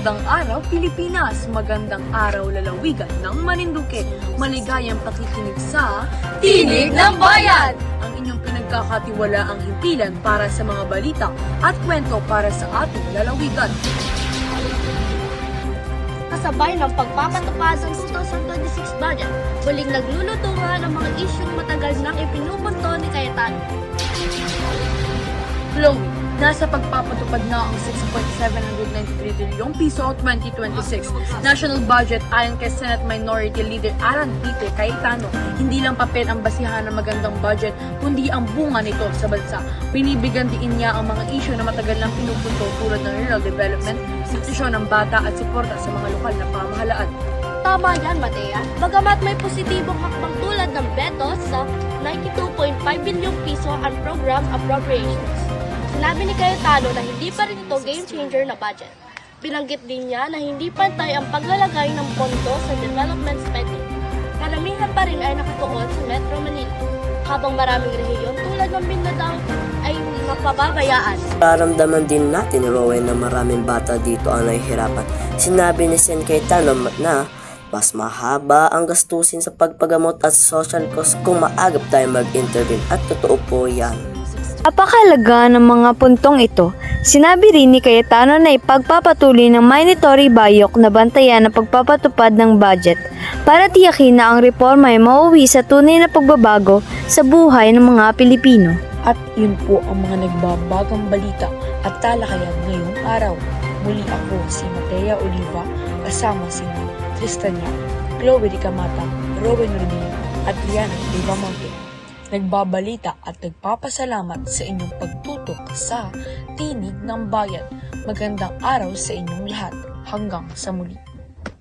Magandang araw Pilipinas, magandang araw lalawigan ng Marinduque. Maligayang pakikinig sa Tinig ng Bayan! Ang inyong pinagkakatiwalaang himpilan para sa mga balita at kwento para sa ating lalawigan. Kasabay ng pagpapatupad ng 2026 budget, muling naglulutungan ang mga isyong matagal nang ipinubunto ni Cayetano. Chloe, nasa pagpapatupad na ang 6.793 trilyong piso 2026 national budget ayon kay Senate Minority Leader Alan Peter Cayetano. Hindi lang papel ang basihan ng magandang budget, kundi ang bunga nito sa bansa. Binibigyan din niya ang mga isyu na matagal nang pinupunto tulad ng rural development, institusyon ng bata at suporta sa mga lokal na pamahalaan. Tama yan, Matea. Bagamat may positibong hakbang tulad ng veto sa 92.5 bilyong piso ang program appropriations. Sinabi ni Cayetano na hindi pa rin ito game changer na budget. Binanggit din niya na hindi pantay ang paglalagay ng pondo sa development spending. Karamihan pa rin ay nakatuon sa Metro Manila, habang maraming rehiyon tulad ng Mindanao ay napababayaan. Nararamdaman din natin, Rowan, na maraming bata dito ang nahihirapan. Sinabi ni Sen Cayetano na mas mahaba ang gastusin sa pagpagamot at social cost kung maagap tayo mag-intervene, at totoo po yan. Napakahalaga ng mga puntong ito. Sinabi rin ni Cayetano na ipagpapatuloy ng mandatory bayok na bantayan ang pagpapatupad ng budget para tiyakin na ang reforma ay mauwi sa tunay na pagbabago sa buhay ng mga Pilipino. At yun po ang mga nagbabagang balita at talakayan ngayong araw. Muli ako si Matea Oliva, kasama si Tristania, Chloe Ricamata, Rowan Rodin at Liana Divamonte. Nagbabalita at nagpapasalamat sa inyong pagtutok sa Tinig ng Bayan. Magandang araw sa inyong lahat. Hanggang sa muli.